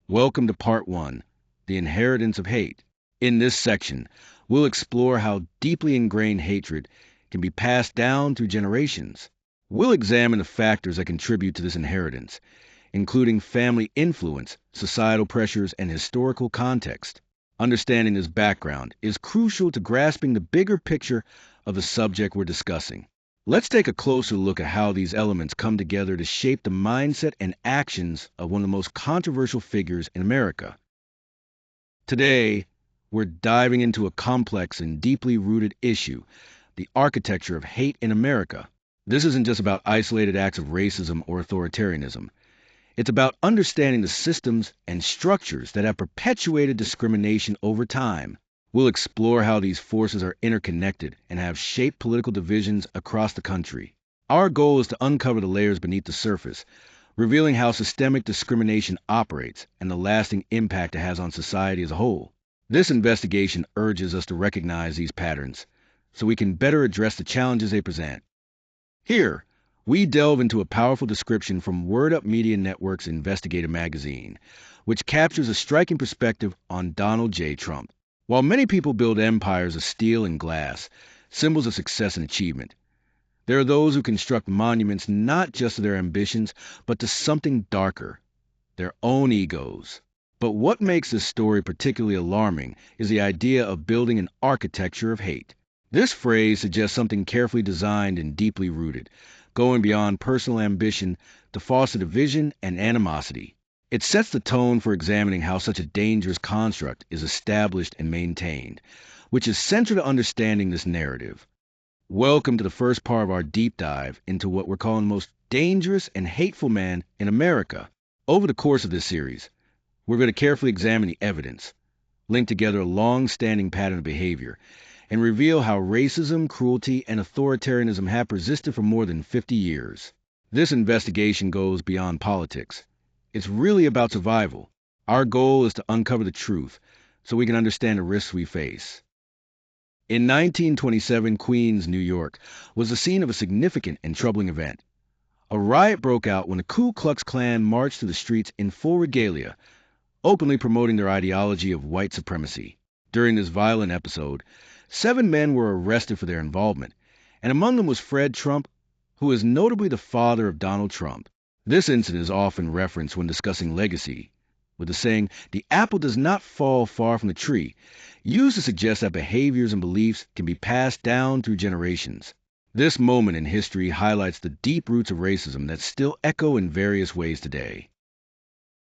Welcome to Part 1, The Inheritance of Hate. In this section, we'll explore how deeply ingrained hatred can be passed down through generations. We'll examine the factors that contribute to this inheritance, including family influence, societal pressures, and historical context. Understanding this background is crucial to grasping the bigger picture of the subject we're discussing. Let's take a closer look at how these elements come together to shape the mindset and actions of one of the most controversial figures in America. Today, we're diving into a complex and deeply rooted issue, the architecture of hate in America. This isn't just about isolated acts of racism or authoritarianism. It's about understanding the systems and structures that have perpetuated discrimination over time. We'll explore how these forces are interconnected and have shaped political divisions across the country. Our goal is to uncover the layers beneath the surface, revealing how systemic discrimination operates and the lasting impact it has on society as a whole. This investigation urges us to recognize these patterns so we can better address the challenges they present. Here, we delve into a powerful description from WordUp Media Network's investigative magazine, which captures a striking perspective on Donald J. Trump. While many people build empires of steel and glass, symbols of success and achievement, there are those who construct monuments not just to their ambitions, but to something darker, their own egos. But what makes this story particularly alarming is the idea of building an architecture of hate. This phrase suggests something carefully designed and deeply rooted, going beyond personal ambition to foster division and animosity. It sets the tone for examining how such a dangerous construct is established and maintained, which is central to understanding this narrative. Welcome to the first part of our deep dive into what we're calling the most dangerous and hateful man in America. Over the course of this series, we're going to carefully examine the evidence, link together a long-standing pattern of behavior, and reveal how racism, cruelty, and authoritarianism have persisted for more than 50 years. This investigation goes beyond politics. It's really about survival. Our goal is to uncover the truth so we can understand the risks we face. In 1927, Queens, New York, was the scene of a significant and troubling event. A riot broke out when the Ku Klux Klan marched through the streets in full regalia, openly promoting their ideology of white supremacy. During this violent episode, 7 men were arrested for their involvement, and among them was Fred Trump, who is notably the father of Donald Trump. This incident is often referenced when discussing legacy, with the saying, "The apple does not fall far from the tree," used to suggest that behaviors and beliefs can be passed down through generations. This moment in history highlights the deep roots of racism that still echo in various ways today.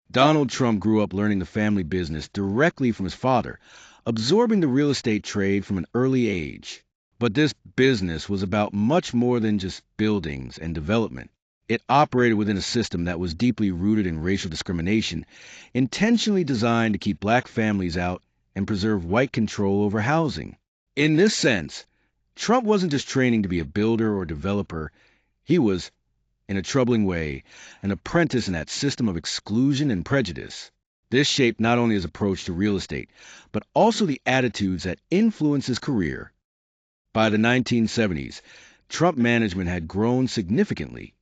Donald Trump grew up learning the family business directly from his father, absorbing the real estate trade from an early age. But this business was about much more than just buildings and development. It operated within a system that was deeply rooted in racial discrimination, intentionally designed to keep black families out and preserve white control over housing. In this sense, Trump wasn't just training to be a builder or developer. He was, in a troubling way, an apprentice in that system of exclusion and prejudice. This shaped not only his approach to real estate, but also the attitudes that influenced his career. By the 1970s, Trump management had grown significantly,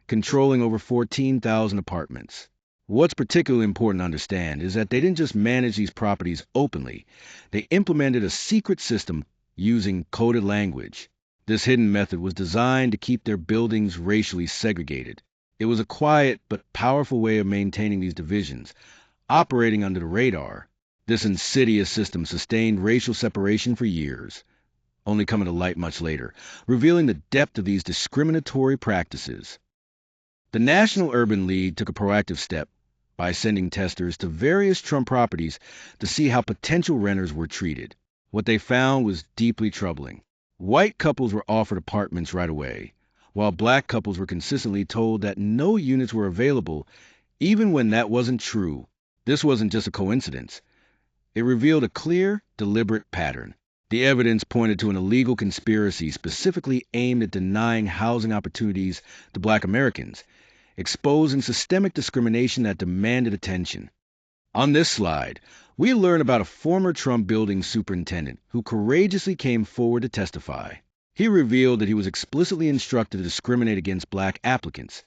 controlling over 14,000 apartments. What's particularly important to understand is that they didn't just manage these properties openly. They implemented a secret system using coded language. This hidden method was designed to keep their buildings racially segregated. It was a quiet but powerful way of maintaining these divisions, operating under the radar. This insidious system sustained racial separation for years, only coming to light much later, revealing the depth of these discriminatory practices. The National Urban League took a proactive step by sending testers to various Trump properties to see how potential renters were treated. What they found was deeply troubling. White couples were offered apartments right away, while black couples were consistently told that no units were available, even when that wasn't true. This wasn't just a coincidence. It revealed a clear, deliberate pattern. The evidence pointed to an illegal conspiracy specifically aimed at denying housing opportunities to black Americans, exposing systemic discrimination that demanded attention. On this slide, we learn about a former Trump building superintendent who courageously came forward to testify. He revealed that he was explicitly instructed to discriminate against black applicants,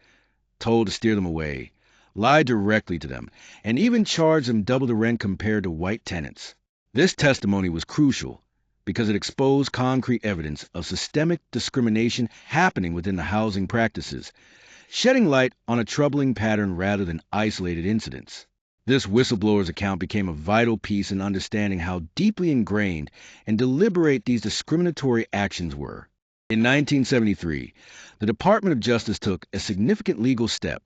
told to steer them away, lied directly to them, and even charged them double the rent compared to white tenants. This testimony was crucial because it exposed concrete evidence of systemic discrimination happening within the housing practices, shedding light on a troubling pattern rather than isolated incidents. This whistleblower's account became a vital piece in understanding how deeply ingrained and deliberate these discriminatory actions were. In 1973, the Department of Justice took a significant legal step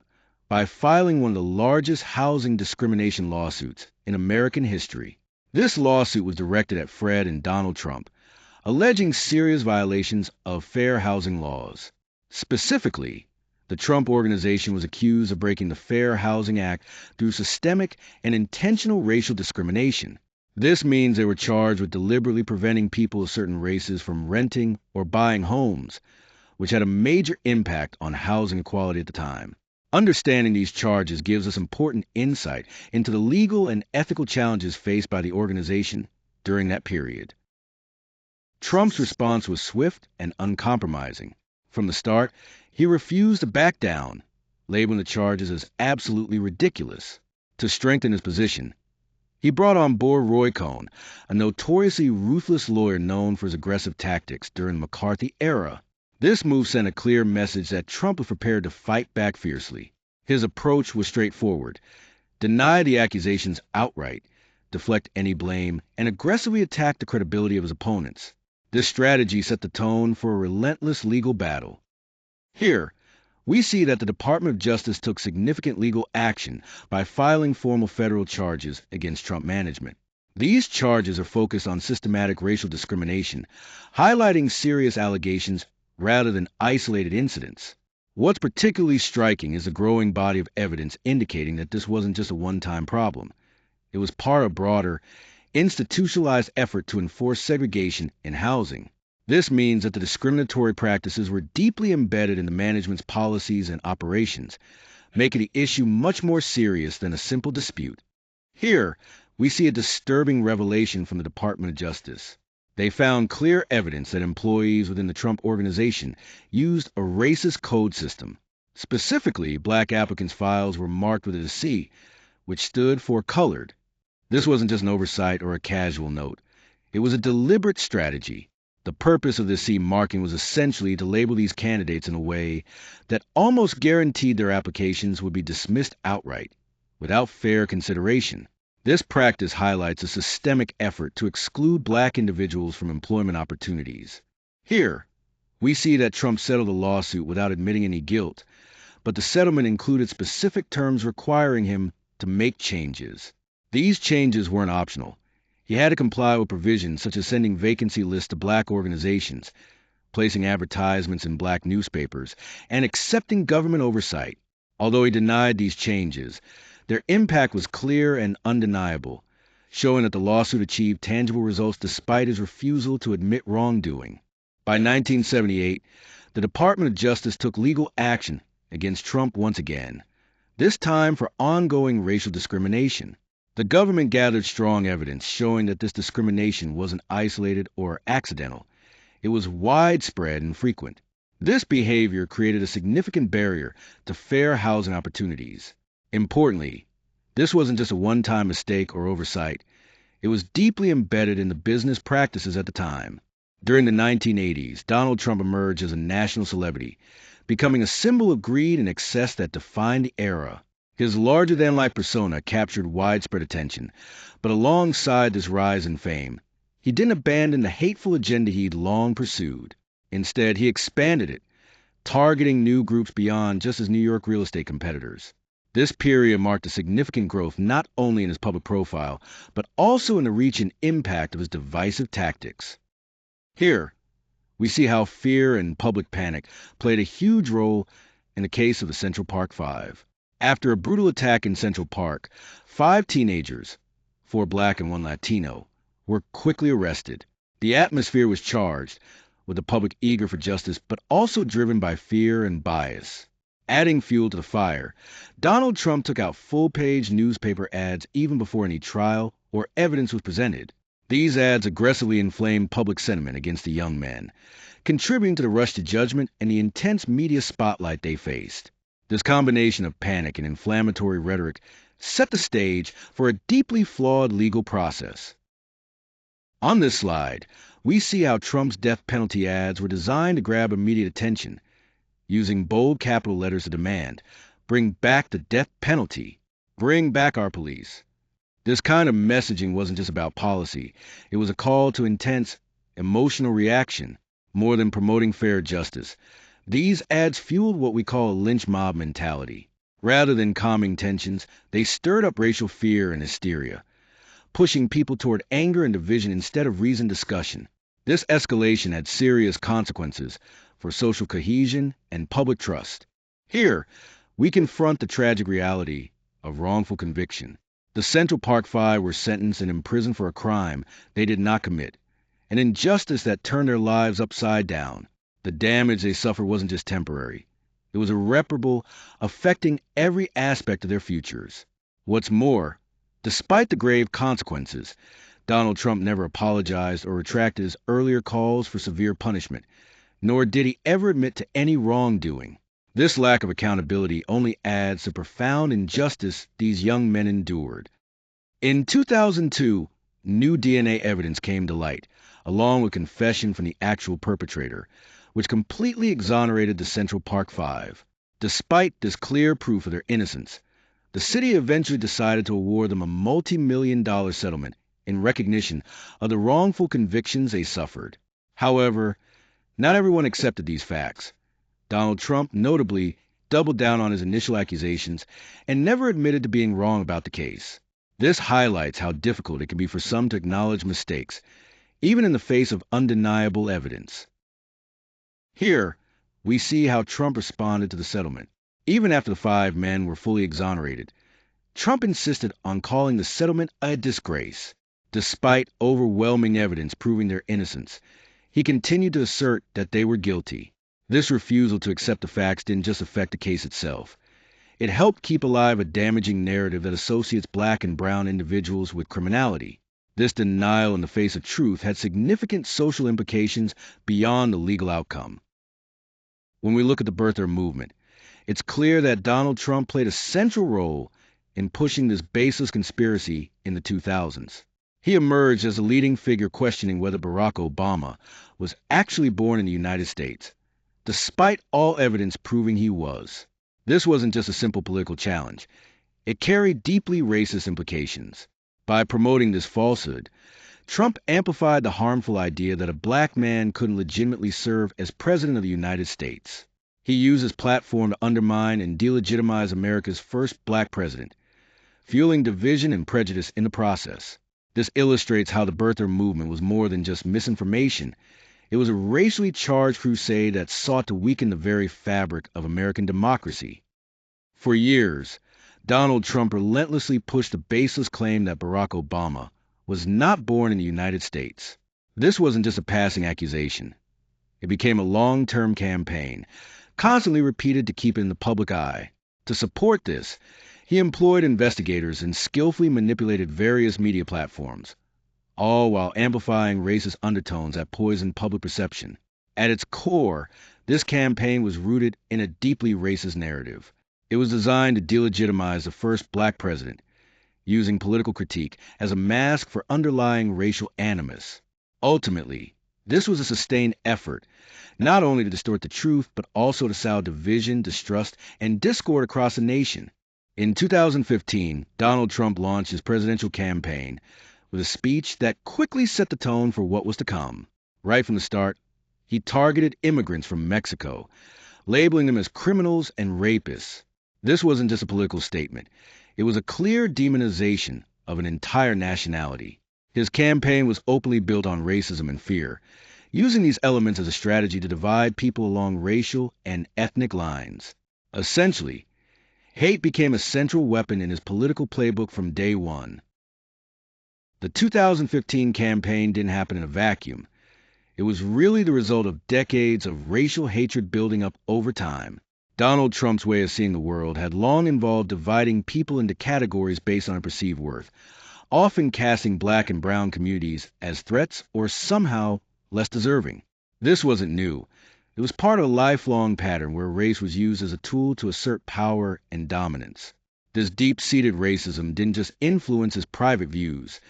by filing one of the largest housing discrimination lawsuits in American history. This lawsuit was directed at Fred and Donald Trump, alleging serious violations of fair housing laws. Specifically, the Trump Organization was accused of breaking the Fair Housing Act through systemic and intentional racial discrimination. This means they were charged with deliberately preventing people of certain races from renting or buying homes, which had a major impact on housing equality at the time. Understanding these charges gives us important insight into the legal and ethical challenges faced by the organization during that period. Trump's response was swift and uncompromising. From the start, he refused to back down, labeling the charges as absolutely ridiculous. To strengthen his position, he brought on board Roy Cohn, a notoriously ruthless lawyer known for his aggressive tactics during the McCarthy era. This move sent a clear message that Trump was prepared to fight back fiercely. His approach was straightforward: deny the accusations outright, deflect any blame, and aggressively attack the credibility of his opponents. This strategy set the tone for a relentless legal battle. Here, we see that the Department of Justice took significant legal action by filing formal federal charges against Trump management. These charges are focused on systematic racial discrimination, highlighting serious allegations rather than isolated incidents. What's particularly striking is the growing body of evidence indicating that this wasn't just a one-time problem. It was part of a broader, institutionalized effort to enforce segregation in housing. This means that the discriminatory practices were deeply embedded in the management's policies and operations, making the issue much more serious than a simple dispute. Here, we see a disturbing revelation from the Department of Justice. They found clear evidence that employees within the Trump Organization used a racist code system. Specifically, black applicants' files were marked with a C, which stood for colored. This wasn't just an oversight or a casual note. It was a deliberate strategy. The purpose of this C marking was essentially to label these candidates in a way that almost guaranteed their applications would be dismissed outright, without fair consideration. This practice highlights a systemic effort to exclude black individuals from employment opportunities. Here, we see that Trump settled the lawsuit without admitting any guilt, but the settlement included specific terms requiring him to make changes. These changes weren't optional. He had to comply with provisions such as sending vacancy lists to black organizations, placing advertisements in black newspapers, and accepting government oversight. Although he denied these changes, their impact was clear and undeniable, showing that the lawsuit achieved tangible results despite his refusal to admit wrongdoing. By 1978, the Department of Justice took legal action against Trump once again, this time for ongoing racial discrimination. The government gathered strong evidence showing that this discrimination wasn't isolated or accidental. It was widespread and frequent. This behavior created a significant barrier to fair housing opportunities. Importantly, this wasn't just a one-time mistake or oversight. It was deeply embedded in the business practices at the time. During the 1980s, Donald Trump emerged as a national celebrity, becoming a symbol of greed and excess that defined the era. His larger-than-life persona captured widespread attention, but alongside this rise in fame, he didn't abandon the hateful agenda he'd long pursued. Instead, he expanded it, targeting new groups beyond just his New York real estate competitors. This period marked a significant growth not only in his public profile, but also in the reach and impact of his divisive tactics. Here, we see how fear and public panic played a huge role in the case of the Central Park Five. After a brutal attack in Central Park, 5 teenagers, 4 black and 1 Latino, were quickly arrested. The atmosphere was charged, with the public eager for justice, but also driven by fear and bias. Adding fuel to the fire, Donald Trump took out full-page newspaper ads even before any trial or evidence was presented. These ads aggressively inflamed public sentiment against the young men, contributing to the rush to judgment and the intense media spotlight they faced. This combination of panic and inflammatory rhetoric set the stage for a deeply flawed legal process. On this slide, we see how Trump's death penalty ads were designed to grab immediate attention, using bold capital letters to demand, "Bring back the death penalty. Bring back our police." This kind of messaging wasn't just about policy. It was a call to intense, emotional reaction, more than promoting fair justice. These ads fueled what we call a lynch mob mentality. Rather than calming tensions, they stirred up racial fear and hysteria, pushing people toward anger and division instead of reasoned discussion. This escalation had serious consequences for social cohesion and public trust. Here, we confront the tragic reality of wrongful conviction. The Central Park Five were sentenced and imprisoned for a crime they did not commit, an injustice that turned their lives upside down. The damage they suffered wasn't just temporary. It was irreparable, affecting every aspect of their futures. What's more, despite the grave consequences, Donald Trump never apologized or retracted his earlier calls for severe punishment, nor did he ever admit to any wrongdoing. This lack of accountability only adds to the profound injustice these young men endured. In 2002, new DNA evidence came to light, along with confession from the actual perpetrator, which completely exonerated the Central Park Five. Despite this clear proof of their innocence, the city eventually decided to award them a multi-million-dollar settlement in recognition of the wrongful convictions they suffered. However, not everyone accepted these facts. Donald Trump, notably, doubled down on his initial accusations and never admitted to being wrong about the case. This highlights how difficult it can be for some to acknowledge mistakes, even in the face of undeniable evidence. Here, we see how Trump responded to the settlement. Even after the five men were fully exonerated, Trump insisted on calling the settlement a disgrace. Despite overwhelming evidence proving their innocence, he continued to assert that they were guilty. This refusal to accept the facts didn't just affect the case itself. It helped keep alive a damaging narrative that associates black and brown individuals with criminality. This denial in the face of truth had significant social implications beyond the legal outcome. When we look at the birther movement, it's clear that Donald Trump played a central role in pushing this baseless conspiracy in the 2000s. He emerged as a leading figure questioning whether Barack Obama was actually born in the United States, despite all evidence proving he was. This wasn't just a simple political challenge. It carried deeply racist implications. By promoting this falsehood, Trump amplified the harmful idea that a black man couldn't legitimately serve as president of the United States. He used his platform to undermine and delegitimize America's first black president, fueling division and prejudice in the process. This illustrates how the birther movement was more than just misinformation. It was a racially charged crusade that sought to weaken the very fabric of American democracy. For years, Donald Trump relentlessly pushed the baseless claim that Barack Obama was not born in the United States. This wasn't just a passing accusation. It became a long-term campaign, constantly repeated to keep it in the public eye. To support this, he employed investigators and skillfully manipulated various media platforms, all while amplifying racist undertones that poisoned public perception. At its core, this campaign was rooted in a deeply racist narrative. It was designed to delegitimize the first black president, using political critique as a mask for underlying racial animus. Ultimately, this was a sustained effort, not only to distort the truth, but also to sow division, distrust, and discord across the nation. In 2015, Donald Trump launched his presidential campaign with a speech that quickly set the tone for what was to come. Right from the start, he targeted immigrants from Mexico, labeling them as criminals and rapists. This wasn't just a political statement. It was a clear demonization of an entire nationality. His campaign was openly built on racism and fear, using these elements as a strategy to divide people along racial and ethnic lines. Essentially, hate became a central weapon in his political playbook from day one. The 2015 campaign didn't happen in a vacuum. It was really the result of decades of racial hatred building up over time. Donald Trump's way of seeing the world had long involved dividing people into categories based on their perceived worth, often casting black and brown communities as threats or somehow less deserving. This wasn't new. It was part of a lifelong pattern where race was used as a tool to assert power and dominance. This deep-seated racism didn't just influence his private views.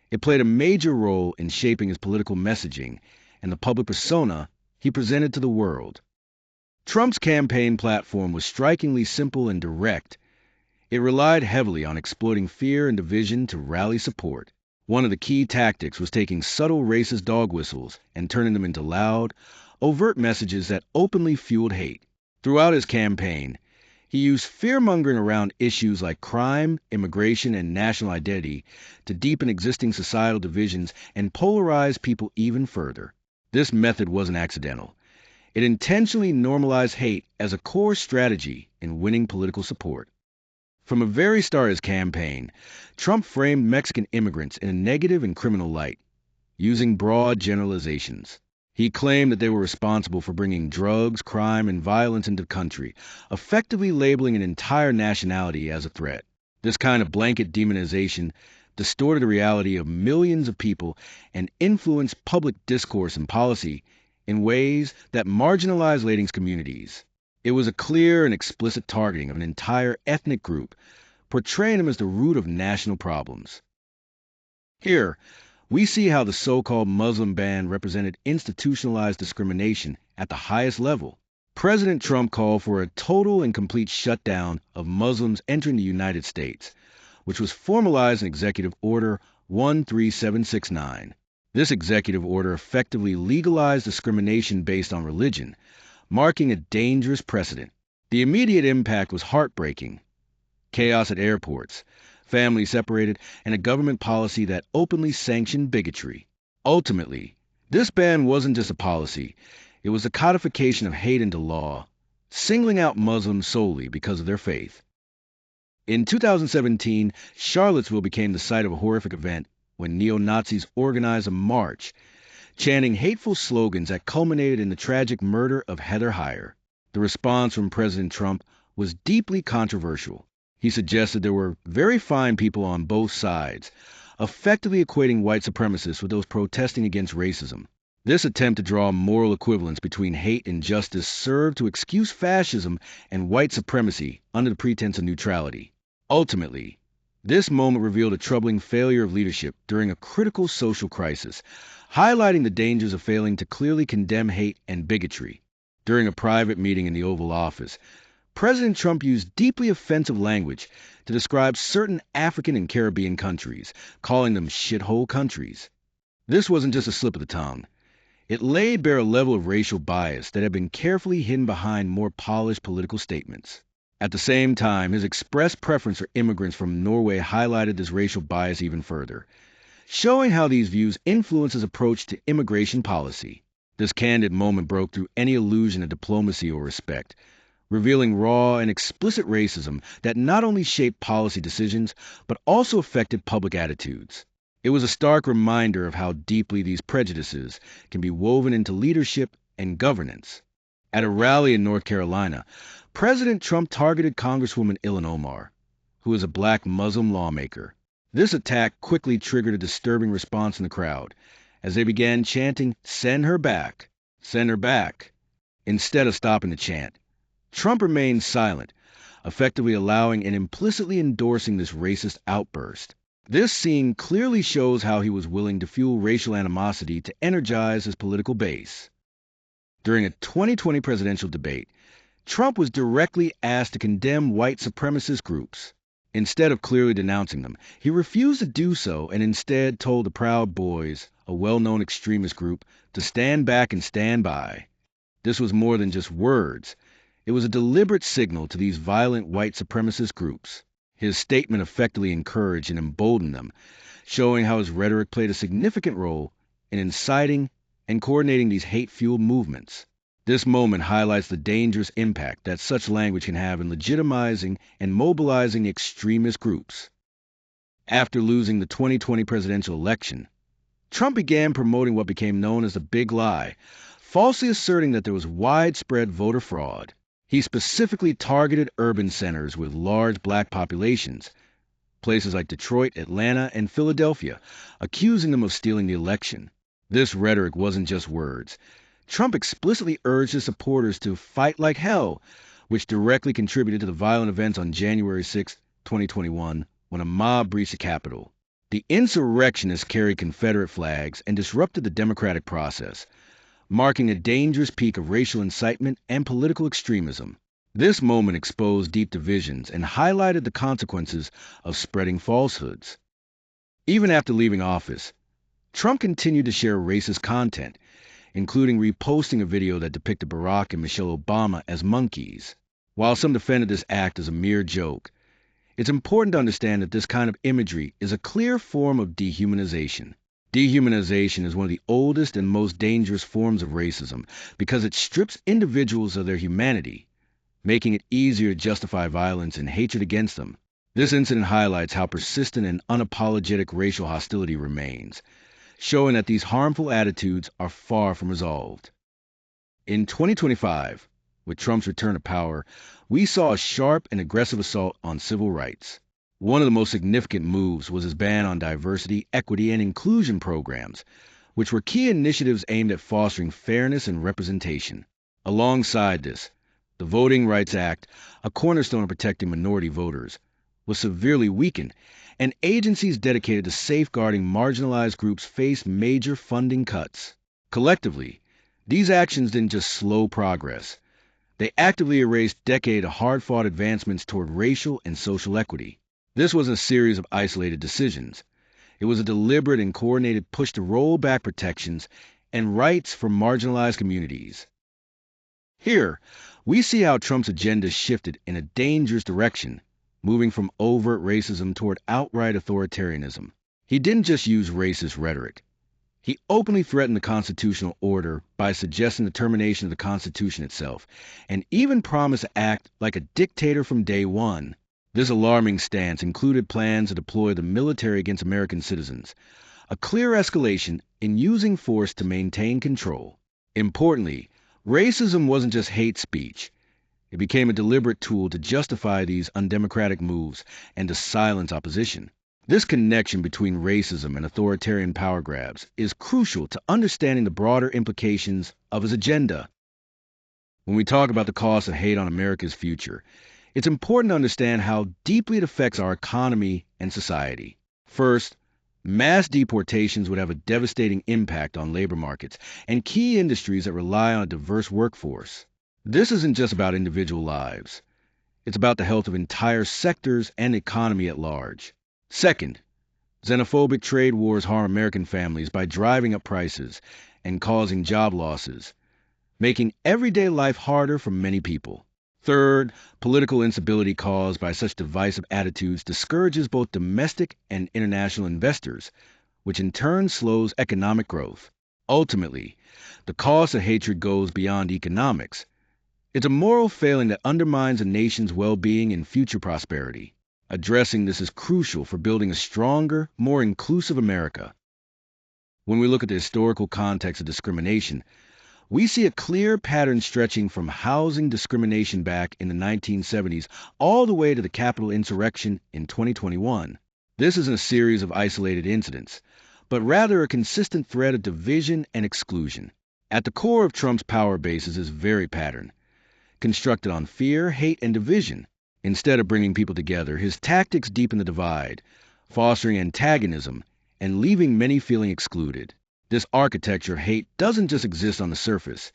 It played a major role in shaping his political messaging and the public persona he presented to the world. Trump's campaign platform was strikingly simple and direct. It relied heavily on exploiting fear and division to rally support. One of the key tactics was taking subtle racist dog whistles and turning them into loud, overt messages that openly fueled hate. Throughout his campaign, he used fear-mongering around issues like crime, immigration, and national identity to deepen existing societal divisions and polarize people even further. This method wasn't accidental. It intentionally normalized hate as a core strategy in winning political support. From the very start of his campaign, Trump framed Mexican immigrants in a negative and criminal light, using broad generalizations. He claimed that they were responsible for bringing drugs, crime, and violence into the country, effectively labeling an entire nationality as a threat. This kind of blanket demonization distorted the reality of millions of people and influenced public discourse and policy in ways that marginalized Latinx communities. It was a clear and explicit targeting of an entire ethnic group, portraying them as the root of national problems. Here, we see how the so-called Muslim ban represented institutionalized discrimination at the highest level. President Trump called for a total and complete shutdown of Muslims entering the United States, which was formalized in Executive Order 13769. This executive order effectively legalized discrimination based on religion, marking a dangerous precedent. The immediate impact was heartbreaking. Chaos at airports, families separated, and a government policy that openly sanctioned bigotry. Ultimately, this ban wasn't just a policy, it was a codification of hate into law, singling out Muslims solely because of their faith. In 2017, Charlottesville became the site of a horrific event when neo-Nazis organized a march, chanting hateful slogans that culminated in the tragic murder of Heather Heyer. The response from President Trump was deeply controversial. He suggested there were very fine people on both sides, effectively equating white supremacists with those protesting against racism. This attempt to draw a moral equivalence between hate and justice served to excuse fascism and white supremacy under the pretense of neutrality. Ultimately, this moment revealed a troubling failure of leadership during a critical social crisis, highlighting the dangers of failing to clearly condemn hate and bigotry. During a private meeting in the Oval Office, President Trump used deeply offensive language to describe certain African and Caribbean countries, calling them shithole countries. This wasn't just a slip of the tongue. It laid bare a level of racial bias that had been carefully hidden behind more polished political statements. At the same time, his expressed preference for immigrants from Norway highlighted this racial bias even further, showing how these views influence his approach to immigration policy. This candid moment broke through any illusion of diplomacy or respect, revealing raw and explicit racism that not only shaped policy decisions, but also affected public attitudes. It was a stark reminder of how deeply these prejudices can be woven into leadership and governance. At a rally in North Carolina, President Trump targeted Congresswoman Ilhan Omar, who is a black Muslim lawmaker. This attack quickly triggered a disturbing response in the crowd, as they began chanting, "Send her back, send her back." Instead of stopping the chant, Trump remained silent, effectively allowing and implicitly endorsing this racist outburst. This scene clearly shows how he was willing to fuel racial animosity to energize his political base. During a 2020 presidential debate, Trump was directly asked to condemn white supremacist groups. Instead of clearly denouncing them, he refused to do so and instead told the Proud Boys, a well-known extremist group, to stand back and stand by. This was more than just words. It was a deliberate signal to these violent white supremacist groups. His statement effectively encouraged and emboldened them, showing how his rhetoric played a significant role in inciting and coordinating these hate-fueled movements. This moment highlights the dangerous impact that such language can have in legitimizing and mobilizing extremist groups. After losing the 2020 presidential election, Trump began promoting what became known as the Big Lie, falsely asserting that there was widespread voter fraud. He specifically targeted urban centers with large black populations, places like Detroit, Atlanta, and Philadelphia, accusing them of stealing the election. This rhetoric wasn't just words. Trump explicitly urged his supporters to fight like hell, which directly contributed to the violent events on January 6, 2021, when a mob breached the Capitol. The insurrectionists carried Confederate flags and disrupted the democratic process, marking a dangerous peak of racial incitement and political extremism. This moment exposed deep divisions and highlighted the consequences of spreading falsehoods. Even after leaving office, Trump continued to share racist content, including reposting a video that depicted Barack and Michelle Obama as monkeys. While some defended this act as a mere joke, it's important to understand that this kind of imagery is a clear form of dehumanization. Dehumanization is one of the oldest and most dangerous forms of racism because it strips individuals of their humanity, making it easier to justify violence and hatred against them. This incident highlights how persistent and unapologetic racial hostility remains, showing that these harmful attitudes are far from resolved. In 2025, with Trump's return to power, we saw a sharp and aggressive assault on civil rights. One of the most significant moves was his ban on diversity, equity, and inclusion programs, which were key initiatives aimed at fostering fairness and representation. Alongside this, the Voting Rights Act, a cornerstone of protecting minority voters, was severely weakened, and agencies dedicated to safeguarding marginalized groups faced major funding cuts. Collectively, these actions didn't just slow progress. They actively erased decades of hard-fought advancements toward racial and social equity. This wasn't a series of isolated decisions. It was a deliberate and coordinated push to roll back protections and rights for marginalized communities. Here, we see how Trump's agenda shifted in a dangerous direction, moving from overt racism toward outright authoritarianism. He didn't just use racist rhetoric. He openly threatened the constitutional order by suggesting the termination of the Constitution itself, and even promised to act like a dictator from day one. This alarming stance included plans to deploy the military against American citizens, a clear escalation in using force to maintain control. Importantly, racism wasn't just hate speech. It became a deliberate tool to justify these undemocratic moves and to silence opposition. This connection between racism and authoritarian power grabs is crucial to understanding the broader implications of his agenda. When we talk about the cost of hate on America's future, it's important to understand how deeply it affects our economy and society. First, mass deportations would have a devastating impact on labor markets and key industries that rely on a diverse workforce. This isn't just about individual lives. It's about the health of entire sectors and the economy at large. Second, xenophobic trade wars harm American families by driving up prices and causing job losses, making everyday life harder for many people. Third, political instability caused by such divisive attitudes discourages both domestic and international investors, which in turn slows economic growth. Ultimately, the cost of hatred goes beyond economics. It's a moral failing that undermines a nation's well-being and future prosperity. Addressing this is crucial for building a stronger, more inclusive America. When we look at the historical context of discrimination, we see a clear pattern stretching from housing discrimination back in the 1970s all the way to the Capitol insurrection in 2021. This isn't a series of isolated incidents, but rather a consistent thread of division and exclusion. At the core of Trump's power base is this very pattern, constructed on fear, hate, and division. Instead of bringing people together, his tactics deepen the divide, fostering antagonism and leaving many feeling excluded. This architecture of hate doesn't just exist on the surface.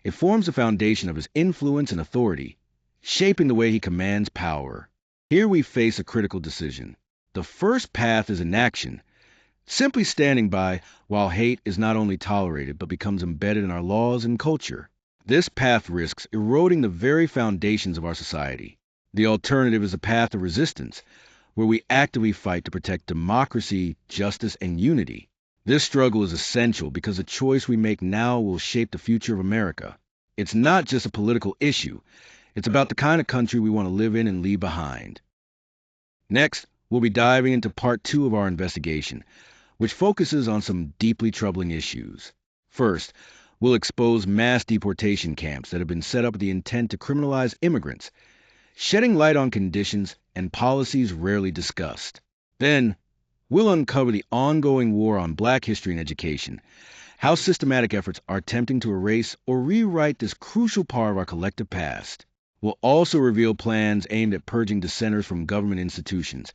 It forms the foundation of his influence and authority, shaping the way he commands power. Here we face a critical decision. The first path is inaction, simply standing by while hate is not only tolerated but becomes embedded in our laws and culture. This path risks eroding the very foundations of our society. The alternative is a path of resistance, where we actively fight to protect democracy, justice, and unity. This struggle is essential because the choice we make now will shape the future of America. It's not just a political issue. It's about the kind of country we want to live in and leave behind. Next, we'll be diving into part 2 of our investigation, which focuses on some deeply troubling issues. First, we'll expose mass deportation camps that have been set up with the intent to criminalize immigrants, shedding light on conditions and policies rarely discussed. Then, we'll uncover the ongoing war on Black history and education, how systematic efforts are attempting to erase or rewrite this crucial part of our collective past. We'll also reveal plans aimed at purging dissenters from government institutions,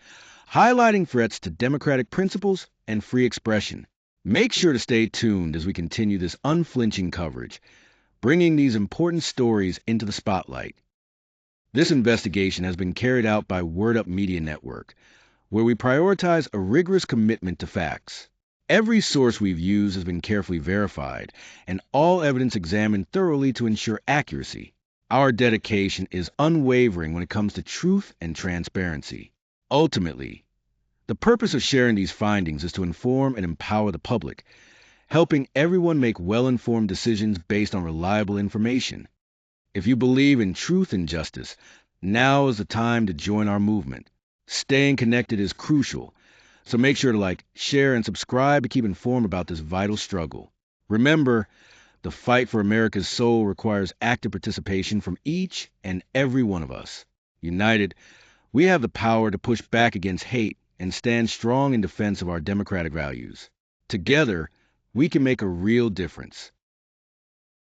highlighting threats to democratic principles and free expression. Make sure to stay tuned as we continue this unflinching coverage, bringing these important stories into the spotlight. This investigation has been carried out by WordUp Media Network, where we prioritize a rigorous commitment to facts. Every source we've used has been carefully verified, and all evidence examined thoroughly to ensure accuracy. Our dedication is unwavering when it comes to truth and transparency. Ultimately, the purpose of sharing these findings is to inform and empower the public, helping everyone make well-informed decisions based on reliable information. If you believe in truth and justice, now is the time to join our movement. Staying connected is crucial, so make sure to like, share, and subscribe to keep informed about this vital struggle. Remember, the fight for America's soul requires active participation from each and every one of us. United, we have the power to push back against hate and stand strong in defense of our democratic values. Together, we can make a real difference.